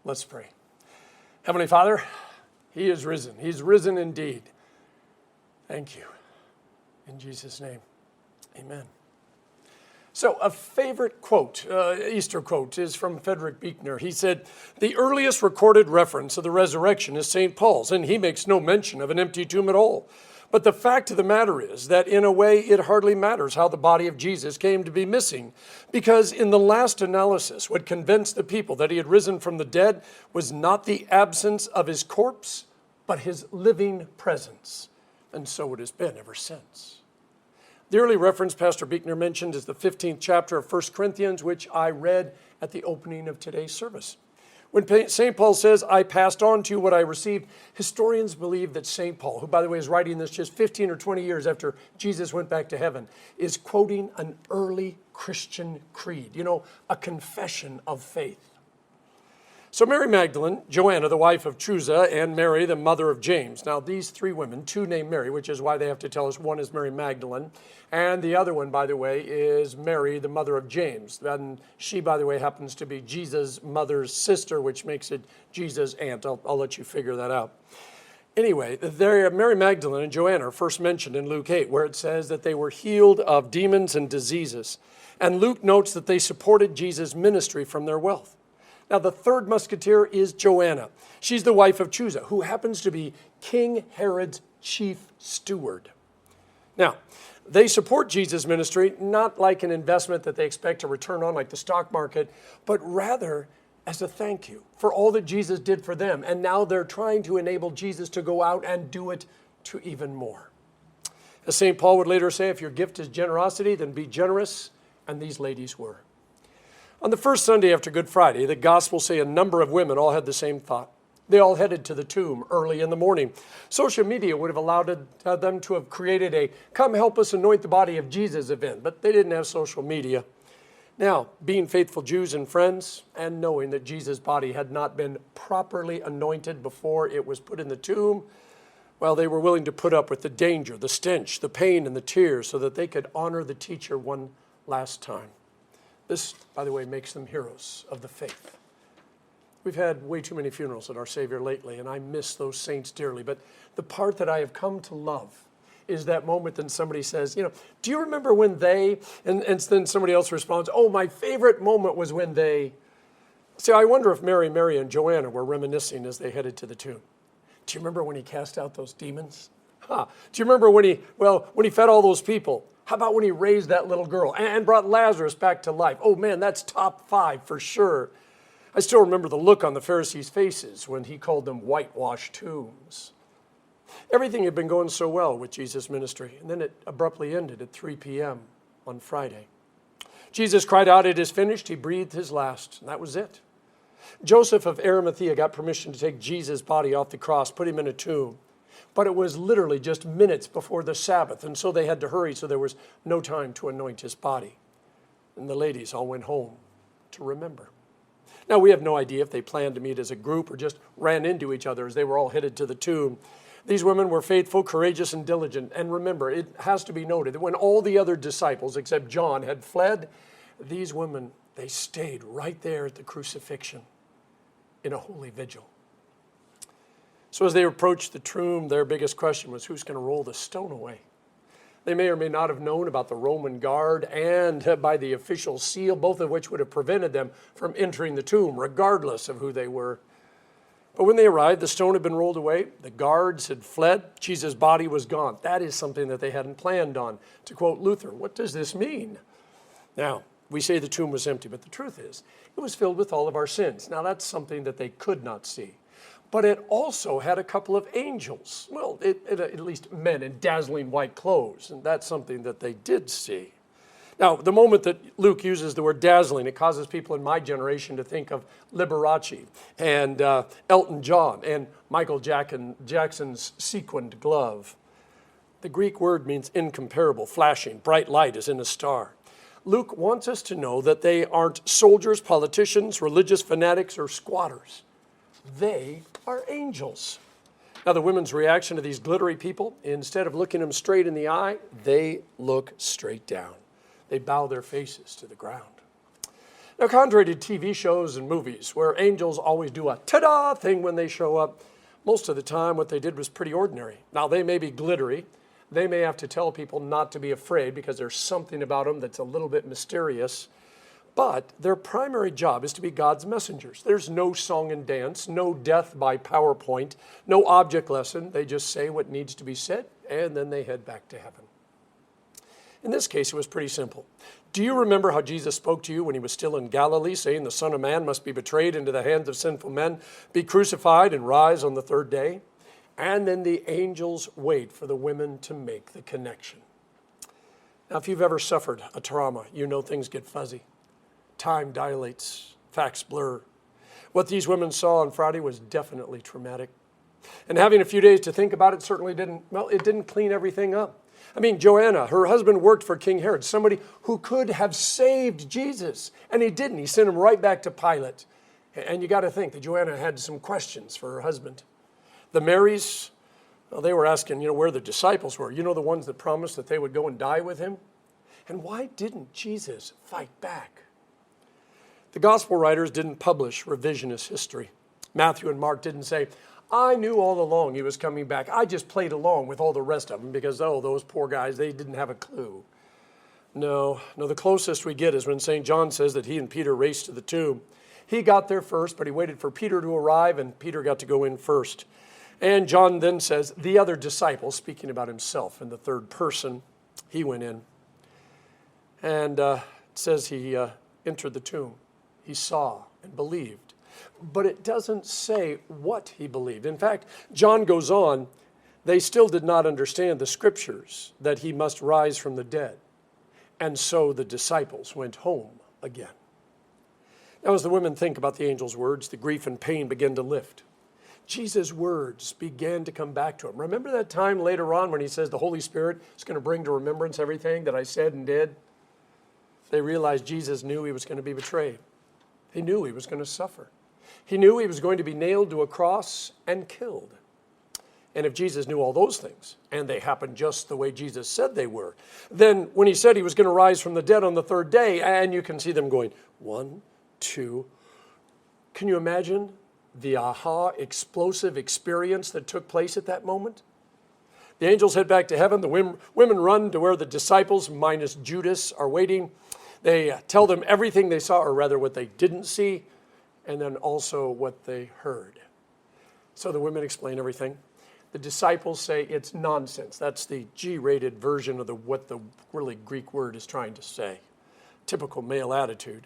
Let's pray. Heavenly Father, He is risen. He's risen indeed. Thank you. In Jesus' name, amen. So a favorite quote, Easter quote, is from Frederick Buechner. He said, "The earliest recorded reference of the resurrection is St. Paul's, and he makes no mention of an empty tomb at all. But the fact of the matter is that in a way it hardly matters how the body of Jesus came to be missing, because in the last analysis, what convinced the people that he had risen from the dead was not the absence of his corpse, but his living presence. And so it has been ever since." The early reference Pastor Buechner mentioned is the 15th chapter of 1 Corinthians, which I read at the opening of today's service. When St. Paul says, "I passed on to you what I received," historians believe that St. Paul, who by the way is writing this just 15 or 20 years after Jesus went back to heaven, is quoting an early Christian creed, a confession of faith. So Mary Magdalene, Joanna, the wife of Chuza, and Mary, the mother of James. Now these three women, two named Mary, which is why they have to tell us one is Mary Magdalene, and the other one, by the way, is Mary, the mother of James. And she, by the way, happens to be Jesus' mother's sister, which makes it Jesus' aunt. I'll let you figure that out. Anyway, Mary Magdalene and Joanna are first mentioned in Luke 8, where it says that they were healed of demons and diseases. And Luke notes that they supported Jesus' ministry from their wealth. Now, the third musketeer is Joanna. She's the wife of Chuza, who happens to be King Herod's chief steward. Now, they support Jesus' ministry, not like an investment that they expect a return on, like the stock market, but rather as a thank you for all that Jesus did for them. And now they're trying to enable Jesus to go out and do it to even more. As St. Paul would later say, if your gift is generosity, then be generous. And these ladies were. On the first Sunday after Good Friday, the Gospels say a number of women all had the same thought. They all headed to the tomb early in the morning. Social media would have allowed them to have created a "come help us anoint the body of Jesus" event, but they didn't have social media. Now, being faithful Jews and friends, and knowing that Jesus' body had not been properly anointed before it was put in the tomb, well, they were willing to put up with the danger, the stench, the pain, and the tears so that they could honor the teacher one last time. This, by the way, makes them heroes of the faith. We've had way too many funerals at our Savior lately, and I miss those saints dearly. But the part that I have come to love is that moment when somebody says, "Do you remember when they," and then somebody else responds, "Oh, my favorite moment was when they." See, I wonder if Mary, and Joanna were reminiscing as they headed to the tomb. Do you remember when he cast out those demons? Do you remember when he fed all those people? How about when he raised that little girl and brought Lazarus back to life? Oh man, that's top 5 for sure. I still remember the look on the Pharisees' faces when he called them whitewashed tombs. Everything had been going so well with Jesus' ministry, and then it abruptly ended at 3 p.m. on Friday. Jesus cried out, "It is finished." He breathed his last, and that was it. Joseph of Arimathea got permission to take Jesus' body off the cross, put him in a tomb. But it was literally just minutes before the Sabbath, and so they had to hurry, so there was no time to anoint his body. And the ladies all went home to remember. Now, we have no idea if they planned to meet as a group or just ran into each other as they were all headed to the tomb. These women were faithful, courageous, and diligent. And remember, it has to be noted that when all the other disciples, except John, had fled, these women, they stayed right there at the crucifixion in a holy vigil. So as they approached the tomb, their biggest question was, who's going to roll the stone away? They may or may not have known about the Roman guard and by the official seal, both of which would have prevented them from entering the tomb, regardless of who they were. But when they arrived, the stone had been rolled away. The guards had fled. Jesus' body was gone. That is something that they hadn't planned on. To quote Luther, what does this mean? Now, we say the tomb was empty, but the truth is, it was filled with all of our sins. Now, that's something that they could not see. But it also had a couple of angels. Well, at least men in dazzling white clothes, and that's something that they did see. Now, the moment that Luke uses the word dazzling, it causes people in my generation to think of Liberace and Elton John and Michael Jackson's sequined glove. The Greek word means incomparable, flashing, bright light as in a star. Luke wants us to know that they aren't soldiers, politicians, religious fanatics, or squatters. They are angels. Now, the women's reaction to these glittery people, instead of looking them straight in the eye, they look straight down. They bow their faces to the ground. Now, contrary to TV shows and movies, where angels always do a ta-da thing when they show up, most of the time what they did was pretty ordinary. Now, they may be glittery. They may have to tell people not to be afraid because there's something about them that's a little bit mysterious. But their primary job is to be God's messengers. There's no song and dance, no death by PowerPoint, no object lesson. They just say what needs to be said, and then they head back to heaven. In this case, it was pretty simple. Do you remember how Jesus spoke to you when he was still in Galilee, saying the Son of Man must be betrayed into the hands of sinful men, be crucified, and rise on the third day? And then the angels wait for the women to make the connection. Now, if you've ever suffered a trauma, you know things get fuzzy. Time dilates, facts blur. What these women saw on Friday was definitely traumatic. And having a few days to think about it certainly didn't clean everything up. I mean, Joanna, her husband worked for King Herod, somebody who could have saved Jesus, and he didn't. He sent him right back to Pilate. And you got to think that Joanna had some questions for her husband. The Marys, well, they were asking, where the disciples were. The ones that promised that they would go and die with him. And why didn't Jesus fight back? The gospel writers didn't publish revisionist history. Matthew and Mark didn't say, I knew all along he was coming back. I just played along with all the rest of them because, those poor guys, they didn't have a clue. No, the closest we get is when St. John says that he and Peter raced to the tomb. He got there first, but he waited for Peter to arrive, and Peter got to go in first. And John then says, the other disciple, speaking about himself in the third person, he went in. And it says he entered the tomb. He saw and believed. But it doesn't say what he believed. In fact, John goes on, they still did not understand the scriptures that he must rise from the dead. And so the disciples went home again. Now, as the women think about the angel's words, the grief and pain begin to lift. Jesus' words began to come back to him. Remember that time later on when he says the Holy Spirit is going to bring to remembrance everything that I said and did? They realized Jesus knew he was going to be betrayed. He knew he was going to suffer. He knew he was going to be nailed to a cross and killed. And if Jesus knew all those things, and they happened just the way Jesus said they were, then when he said he was going to rise from the dead on the third day, and you can see them going, 1, 2. Can you imagine the explosive experience that took place at that moment? The angels head back to heaven. The women run to where the disciples, minus Judas, are waiting. They tell them everything they saw, or rather what they didn't see, and then also what they heard. So the women explain everything. The disciples say it's nonsense. That's the G-rated version of what the really Greek word is trying to say. Typical male attitude.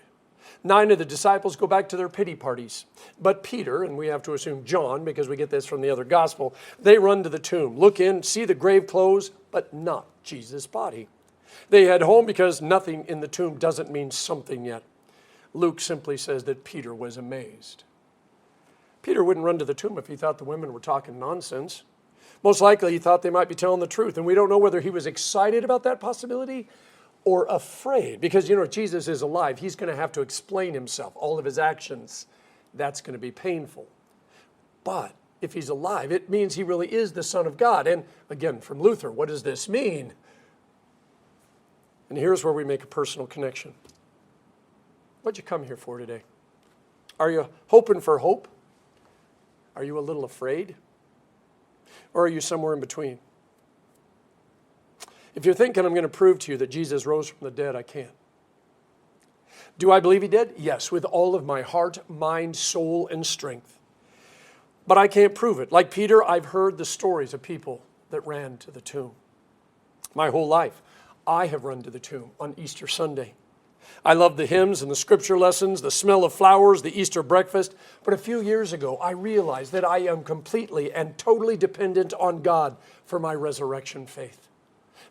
9 of the disciples go back to their pity parties. But Peter, and we have to assume John, because we get this from the other gospel, they run to the tomb, look in, see the grave clothes, but not Jesus' body. They head home because nothing in the tomb doesn't mean something yet. Luke simply says that Peter was amazed. Peter wouldn't run to the tomb if he thought the women were talking nonsense. Most likely he thought they might be telling the truth, and we don't know whether he was excited about that possibility or afraid, because Jesus is alive. He's going to have to explain himself, all of his actions. That's going to be painful. But if he's alive, it means he really is the Son of God. And again, from Luther, what does this mean? And here's where we make a personal connection. What'd you come here for today? Are you hoping for hope? Are you a little afraid? Or are you somewhere in between? If you're thinking I'm going to prove to you that Jesus rose from the dead, I can't. Do I believe he did? Yes, with all of my heart, mind, soul, and strength. But I can't prove it. Like Peter, I've heard the stories of people that ran to the tomb. My whole life, I have run to the tomb on Easter Sunday. I love the hymns and the scripture lessons, the smell of flowers, the Easter breakfast. But a few years ago, I realized that I am completely and totally dependent on God for my resurrection faith.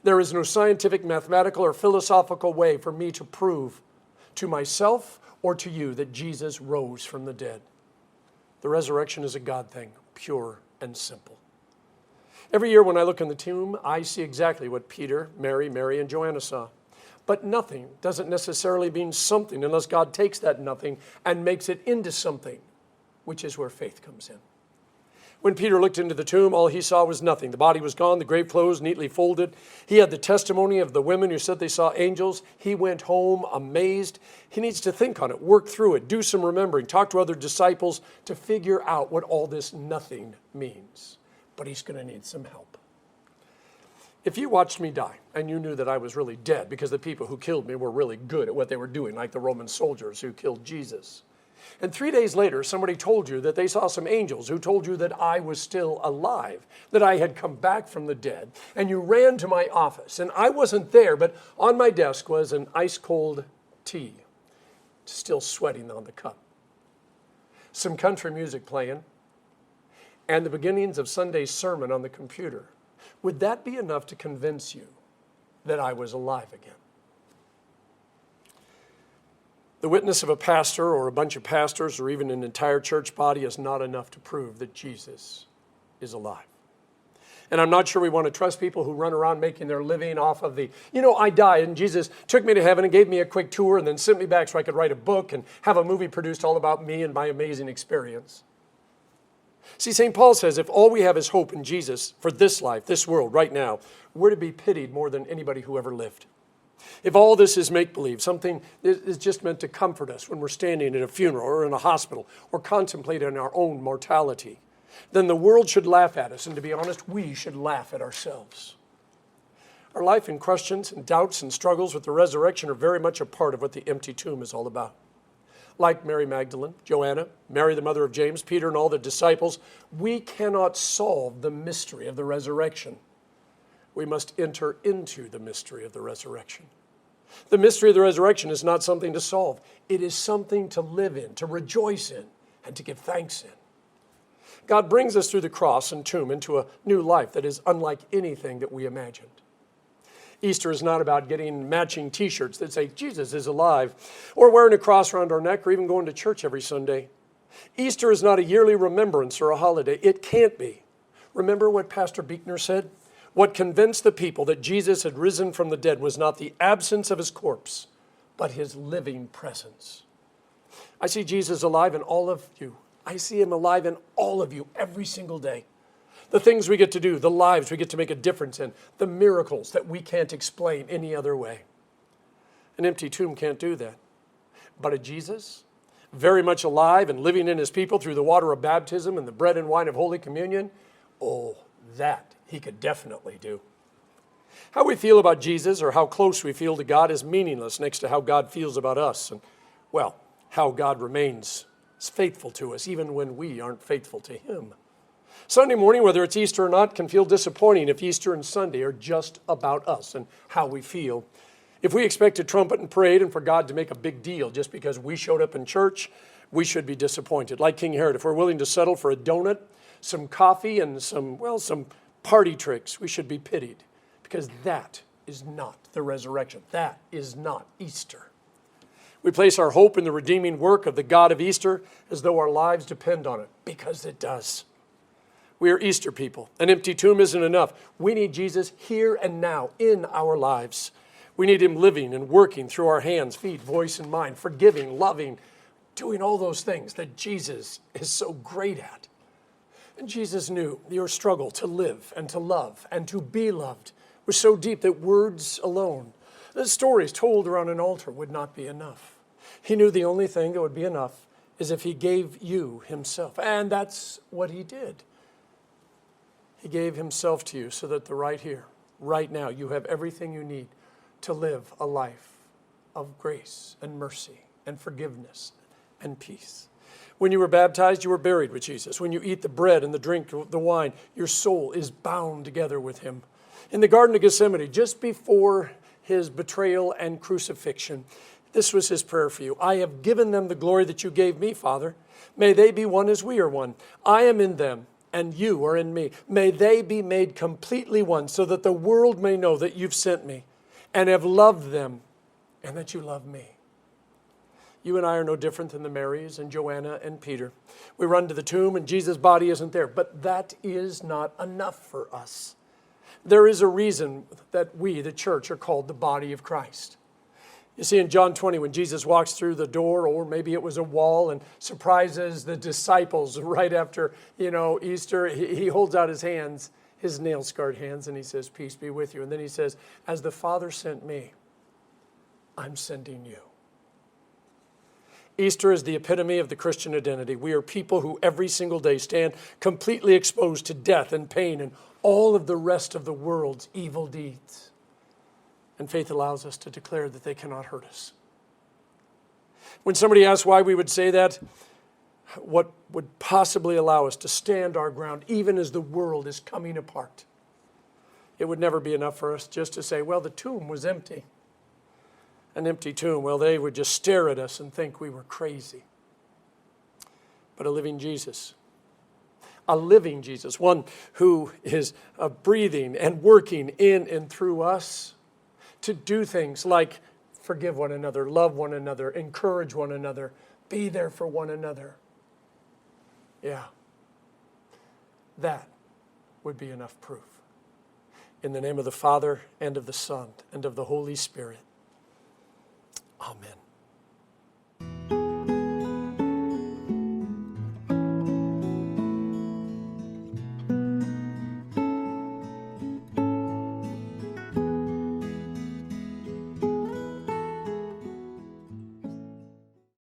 There is no scientific, mathematical, or philosophical way for me to prove to myself or to you that Jesus rose from the dead. The resurrection is a God thing, pure and simple. Every year when I look in the tomb, I see exactly what Peter, Mary, and Joanna saw. But nothing doesn't necessarily mean something unless God takes that nothing and makes it into something, which is where faith comes in. When Peter looked into the tomb, all he saw was nothing. The body was gone, the grave clothes neatly folded. He had the testimony of the women who said they saw angels. He went home amazed. He needs to think on it, work through it, do some remembering, talk to other disciples to figure out what all this nothing means. But he's going to need some help. If you watched me die and you knew that I was really dead because the people who killed me were really good at what they were doing, like the Roman soldiers who killed Jesus, and 3 days later, somebody told you that they saw some angels who told you that I was still alive, that I had come back from the dead, and you ran to my office, and I wasn't there, but on my desk was an ice-cold tea, still sweating on the cup, some country music playing, and the beginnings of Sunday's sermon on the computer. Would that be enough to convince you that I was alive again? The witness of a pastor or a bunch of pastors or even an entire church body is not enough to prove that Jesus is alive. And I'm not sure we want to trust people who run around making their living off of I died and Jesus took me to heaven and gave me a quick tour and then sent me back so I could write a book and have a movie produced all about me and my amazing experience. See, St. Paul says if all we have is hope in Jesus for this life, this world, right now, we're to be pitied more than anybody who ever lived. If all this is make-believe, something is just meant to comfort us when we're standing in a funeral or in a hospital or contemplating our own mortality, then the world should laugh at us, and to be honest, we should laugh at ourselves. Our life in questions and doubts and struggles with the resurrection are very much a part of what the empty tomb is all about. Like Mary Magdalene, Joanna, Mary the mother of James, Peter, and all the disciples, we cannot solve the mystery of the resurrection. We must enter into the mystery of the resurrection. The mystery of the resurrection is not something to solve. It is something to live in, to rejoice in, and to give thanks in. God brings us through the cross and tomb into a new life that is unlike anything that we imagined. Easter is not about getting matching t-shirts that say, Jesus is alive, or wearing a cross around our neck, or even going to church every Sunday. Easter is not a yearly remembrance or a holiday. It can't be. Remember what Pastor Buechner said? What convinced the people that Jesus had risen from the dead was not the absence of his corpse, but his living presence. I see Jesus alive in all of you. I see him alive in all of you every single day. The things we get to do, the lives we get to make a difference in, the miracles that we can't explain any other way. An empty tomb can't do that. But a Jesus, very much alive and living in his people through the water of baptism and the bread and wine of Holy Communion, oh, that he could definitely do. How we feel about Jesus or how close we feel to God is meaningless next to how God feels about us and, well, how God remains faithful to us even when we aren't faithful to him. Sunday morning, whether it's Easter or not, can feel disappointing if Easter and Sunday are just about us and how we feel. If we expect a trumpet and parade and for God to make a big deal just because we showed up in church, we should be disappointed. Like King Herod, if we're willing to settle for a donut, some coffee, and some party tricks, we should be pitied because that is not the resurrection. That is not Easter. We place our hope in the redeeming work of the God of Easter as though our lives depend on it, because it does. We are Easter people. An empty tomb isn't enough. We need Jesus here and now in our lives. We need him living and working through our hands, feet, voice, and mind, forgiving, loving, doing all those things that Jesus is so great at. And Jesus knew your struggle to live and to love and to be loved was so deep that words alone, the stories told around an altar, would not be enough. He knew the only thing that would be enough is if he gave you himself. And that's what he did. He gave himself to you so that right here, right now, you have everything you need to live a life of grace and mercy and forgiveness and peace. When you were baptized, you were buried with Jesus. When you eat the bread and the drink the wine, your soul is bound together with him. In the Garden of Gethsemane, just before his betrayal and crucifixion, this was his prayer for you. I have given them the glory that you gave me, Father. May they be one as we are one. I am in them, and you are in me. May they be made completely one, so that the world may know that you've sent me and have loved them, and that you love me. You and I are no different than the Marys and Joanna and Peter. We run to the tomb, and Jesus' body isn't there. But that is not enough for us. There is a reason that we, the church, are called the body of Christ. You see, in John 20, when Jesus walks through the door, or maybe it was a wall, and surprises the disciples right after, Easter, he holds out his hands, his nail-scarred hands, and he says, peace be with you. And then he says, as the Father sent me, I'm sending you. Easter is the epitome of the Christian identity. We are people who every single day stand completely exposed to death and pain and all of the rest of the world's evil deeds. And faith allows us to declare that they cannot hurt us. When somebody asks why we would say that, what would possibly allow us to stand our ground even as the world is coming apart? It would never be enough for us just to say, well, the tomb was empty. An empty tomb, well, they would just stare at us and think we were crazy. But a living Jesus, one who is breathing and working in and through us to do things like forgive one another, love one another, encourage one another, be there for one another. Yeah, that would be enough proof. In the name of the Father, and of the Son, and of the Holy Spirit. Amen.